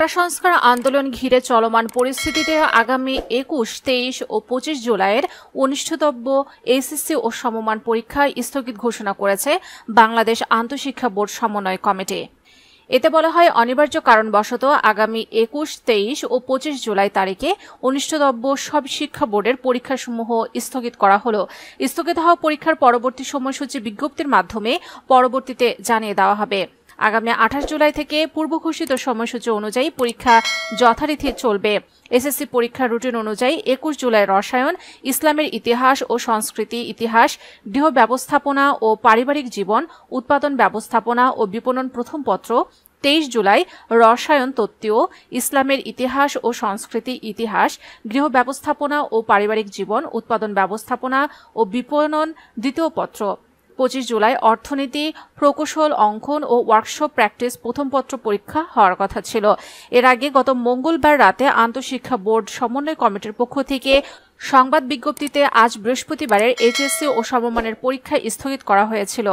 কোটা সংস্কার আন্দোলন ঘিরে চলমান পরিস্থিতিতে আগামী ২১, ২৩ ও ২৫ জুলাইয়ের অনুষ্ঠিতব্য এসএসসি ও সমমান পরীক্ষা স্থগিত ঘোষণা করেছে বাংলাদেশ আন্তঃশিক্ষা বোর্ড সমন্বয় কমিটি। এতে বলা হয়, অনিবার্য কারণবশত আগামী ২১, ২৩ ও ২৫ জুলাই তারিখে অনুষ্ঠিতব্য সব শিক্ষা বোর্ডের পরীক্ষাসমূহ স্থগিত করা হলো। স্থগিত হওয়া পরীক্ষার পরবর্তী সময়সূচি বিজ্ঞপ্তির মাধ্যমে পরবর্তীতে জানিয়ে দেওয়া হবে। আগামী ২৮ জুলাই থেকে পূর্ব ঘোষিত সময়সূচি অনুযায়ী পরীক্ষা যথারীতি চলবে। এসএসসি পরীক্ষার রুটিন অনুযায়ী ২১ জুলাই রসায়ন, ইসলামের ইতিহাস ও সংস্কৃতি, ইতিহাস, গৃহ ব্যবস্থাপনা ও পারিবারিক জীবন, উৎপাদন ব্যবস্থাপনা ও বিপণন প্রথম পত্র, ২৩ জুলাই রসায়ন তত্ত্বীয়, ইসলামের ইতিহাস ও সংস্কৃতি, ইতিহাস, গৃহ ব্যবস্থাপনা ও পারিবারিক জীবন, উৎপাদন ব্যবস্থাপনা ও বিপণন দ্বিতীয় পত্র, ২৫ জুলাই অর্থনীতি, প্রকৌশল, অঙ্কন ও ওয়ার্কশপ প্র্যাকটিস প্রথম পত্র পরীক্ষা হওয়ার কথা ছিল। এর আগে গত মঙ্গলবার রাতে আন্তঃশিক্ষা বোর্ড সমন্বয় কমিটির পক্ষ থেকে সংবাদ বিজ্ঞপ্তিতে আজ বৃহস্পতিবারের এইচএসসি ও সমমানের পরীক্ষা স্থগিত করা হয়েছিল।